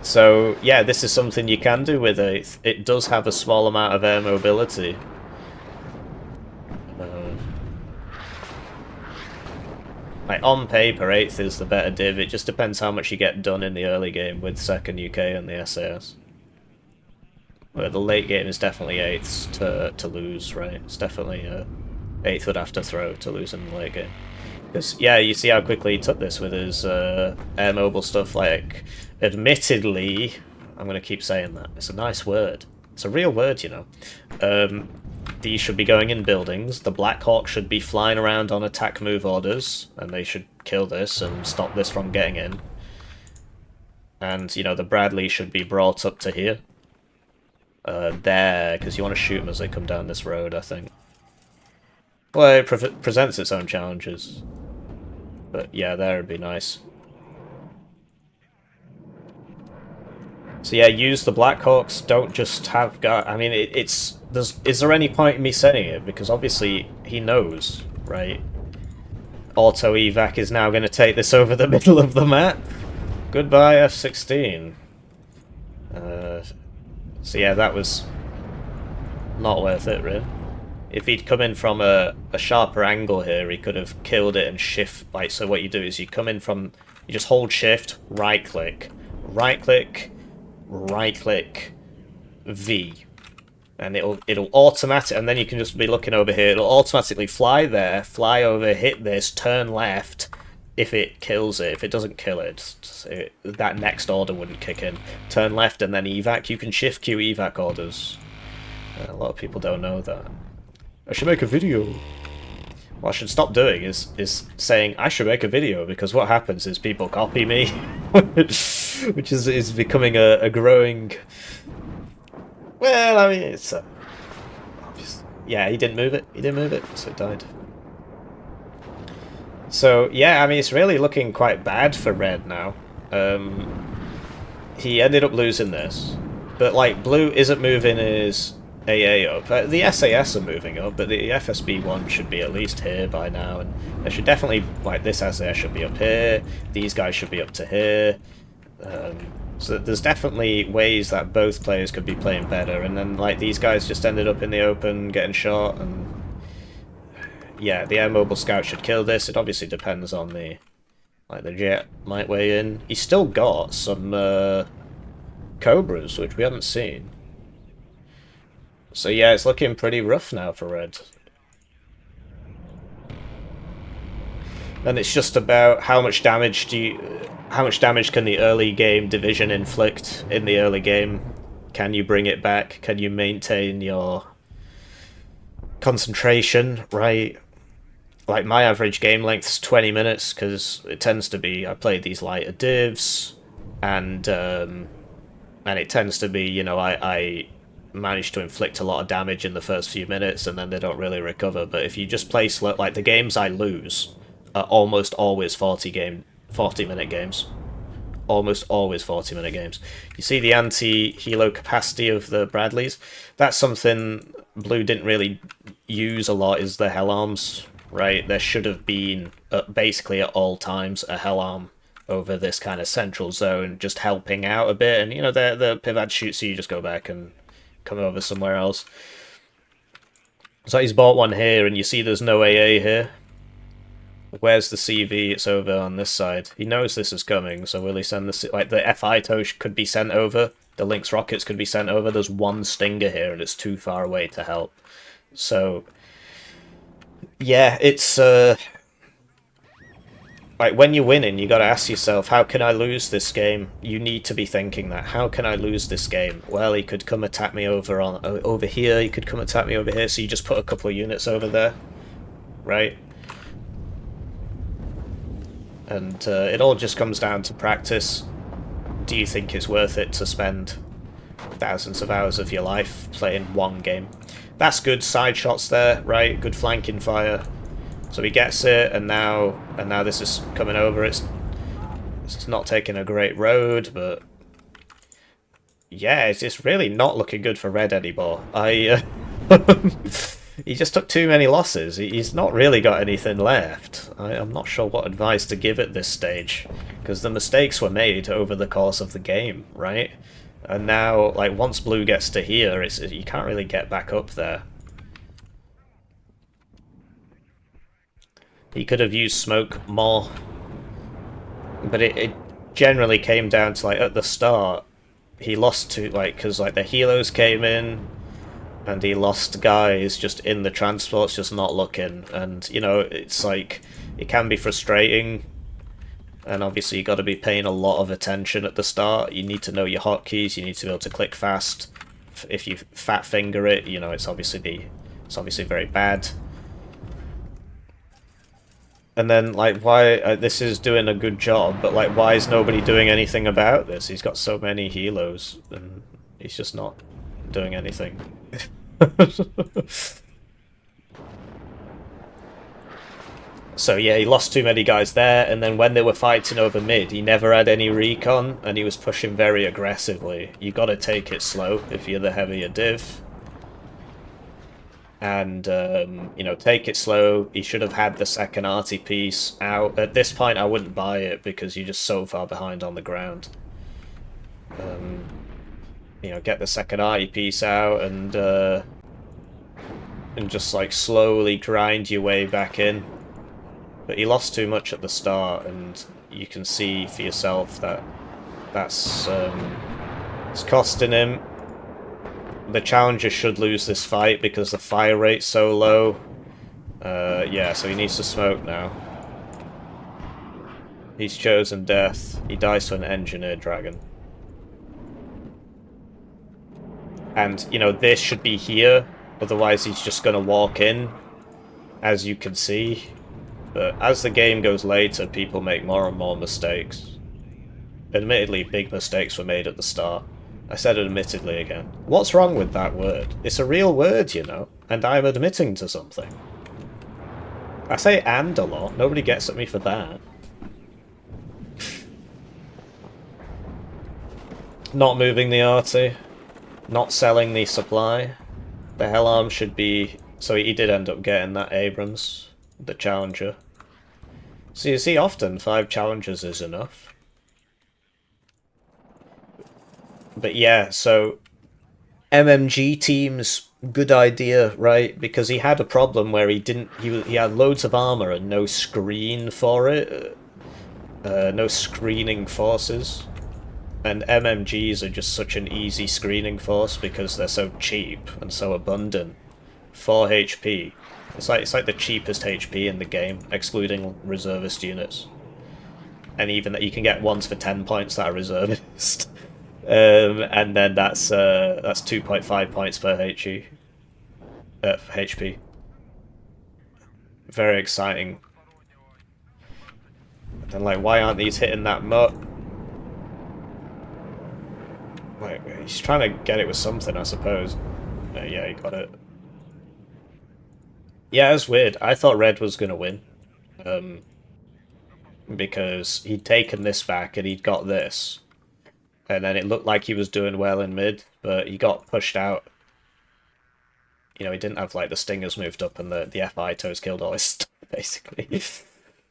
So, yeah, this is something you can do with it. It does have a small amount of air mobility. Like, on paper, 8th is the better div. It just depends how much you get done in the early game with 2nd UK and the SAS. Where the late game is definitely 8th to lose, right? It's definitely 8th would have to throw to lose in the late game. Because, yeah, you see how quickly he took this with his air mobile stuff. Like, admittedly, I'm going to keep saying that. It's a nice word. It's a real word, you know. These should be going in buildings. The Black Hawk should be flying around on attack move orders, and they should kill this and stop this from getting in. And, you know, the Bradley should be brought up to here. There, because you want to shoot them as they come down this road, I think. Well, it presents its own challenges. But yeah, there would be nice. So yeah, use the Blackhawks, don't just have guys. I mean, is there any point in me saying it? Because obviously he knows, right? Auto evac is now going to take this over the middle of the map. Goodbye, F-16. So yeah, that was not worth it, really. If he'd come in from a sharper angle here, he could have killed it and shift. Like, so what you do is you come in from, you just hold shift, right click, V, and it'll automatic, and then you can just be looking over here. It'll automatically fly there, fly over, hit this, turn left. If it kills it, if it doesn't kill it, that next order wouldn't kick in. Turn left and then evac. You can shift queue evac orders. A lot of people don't know that. I should make a video. What I should stop doing is saying I should make a video, because what happens is people copy me, which is becoming a growing. Well, I mean, it's yeah, he didn't move it. He didn't move it, so it died. So yeah, I mean, it's really looking quite bad for Red now. He ended up losing this, but like Blue isn't moving his AA up. The SAS are moving up, but the FSB one should be at least here by now, and there should definitely, like, this SAS should be up here, these guys should be up to here. So there's definitely ways that both players could be playing better, and then like these guys just ended up in the open getting shot, and yeah, the air mobile scout should kill this. It obviously depends on the, like, the jet might weigh in. He's still got some Cobras, which we haven't seen. So yeah, it's looking pretty rough now for Red. Then it's just about how much damage can the early game division inflict in the early game? Can you bring it back? Can you maintain your concentration, right? Like, my average game length's 20 minutes, because it tends to be, I play these lighter divs, and it tends to be, you know, I manage to inflict a lot of damage in the first few minutes, and then they don't really recover. But if you just play slow, like, the games I lose are almost always 40-minute games. Almost always 40-minute games. You see the anti-helo capacity of the Bradleys? That's something Blue didn't really use a lot, is the Hell Arms, right? There should have been, basically at all times, a Hell Arm over this kind of central zone, just helping out a bit, and, you know, the Pivad shoots, so you just go back and come over somewhere else. So he's bought one here, and you see there's no AA here. Where's the CV? It's over on this side. He knows this is coming, so will he send the... Like, the FI Tosh could be sent over. The Lynx rockets could be sent over. There's one Stinger here, and it's too far away to help. So, yeah, it's... Like, when you're winning, you gotta ask yourself, how can I lose this game? You need to be thinking that. How can I lose this game? Well, he could come attack me over here. He could come attack me over here. So you just put a couple of units over there, right? And it all just comes down to practice. Do you think it's worth it to spend thousands of hours of your life playing one game? That's good side shots there, right? Good flanking fire. So he gets it, and now this is coming over. It's not taking a great road, but yeah, it's really not looking good for Red anymore. He just took too many losses. He's not really got anything left. I'm not sure what advice to give at this stage, because the mistakes were made over the course of the game, right? And now, like, once Blue gets to here, you can't really get back up there. He could have used smoke more, but it generally came down to, like, at the start, he lost to, like, because, like, the helos came in, and he lost guys just in the transports, just not looking. And, you know, it's like, it can be frustrating. And obviously you got to be paying a lot of attention at the start. You need to know your hotkeys, you need to be able to click fast. If you fat finger it, you know, it's obviously very bad. And then, like, why, this is doing a good job, but, like, why is nobody doing anything about this? He's got so many helos, and he's just not doing anything. So yeah, he lost too many guys there, and then when they were fighting over mid, he never had any recon, and he was pushing very aggressively. You gotta take it slow if you're the heavier div. And, you know, take it slow. He should have had the second arty piece out. At this point, I wouldn't buy it, because you're just so far behind on the ground. You know, get the second arty piece out, and just, like, slowly grind your way back in. But he lost too much at the start, and you can see for yourself that that's it's costing him. The Challenger should lose this fight because the fire rate's so low. Yeah, so he needs to smoke now. He's chosen death. He dies to an engineer dragon. And, you know, this should be here, otherwise he's just going to walk in, as you can see. But as the game goes later, people make more and more mistakes. Admittedly, big mistakes were made at the start. I said admittedly again. What's wrong with that word? It's a real word, you know, and I'm admitting to something. I say "and" a lot. Nobody gets at me for that. Not moving the arty. Not selling the supply. The Hell Arm should be... So he did end up getting that Abrams, the Challenger. So you see, often 5 Challengers is enough. But yeah, so MMG teams, good idea, right? Because he had a problem where he had loads of armor and no screen for it, no screening forces. And MMGs are just such an easy screening force because they're so cheap and so abundant. 4 HP. It's like the cheapest HP in the game, excluding reservist units. And even that you can get ones for 10 points that are reservist. And then that's 2.5 points per HP. Very exciting. And like, why aren't these hitting that much? Wait, he's trying to get it with something, I suppose. Yeah, he got it. Yeah, it's weird. I thought Red was gonna win, um, because he'd taken this back and he'd got this, and then it looked like he was doing well in mid, but he got pushed out. You know, he didn't have like the stingers moved up and the FI toes killed all his stuff, basically.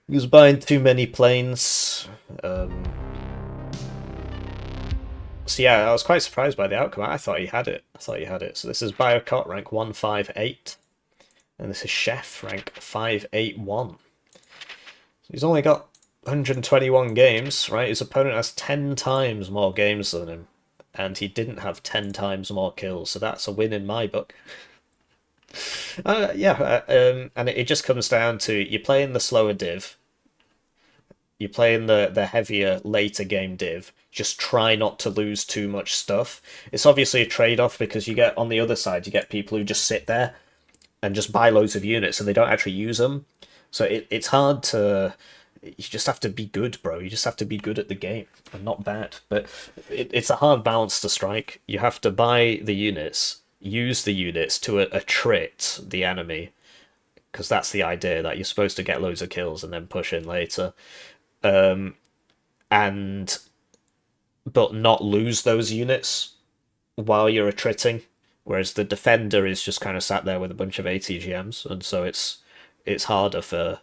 He was buying too many planes. So yeah, I was quite surprised by the outcome. I thought he had it. So this is Biokot, rank 158. And this is Chef, rank 581. He's only got 121 games, right? His opponent has 10 times more games than him. And he didn't have 10 times more kills, so that's a win in my book. And it just comes down to you playing the slower div, you playing the heavier later game div. Just try not to lose too much stuff. It's obviously a trade-off because you get on the other side, you get people who just sit there and just buy loads of units and they don't actually use them. So it's hard to. You just have to be good, bro. You just have to be good at the game and not bad. But it's a hard balance to strike. You have to buy the units, use the units to attrit the enemy, because that's the idea, that you're supposed to get loads of kills and then push in later, and but not lose those units while you're attritting. Whereas the defender is just kind of sat there with a bunch of ATGMs, and so it's harder for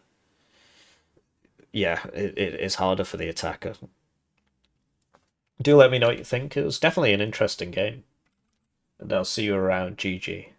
it's harder for the attacker. Do let me know what you think. It was definitely an interesting game, and I'll see you around. GG.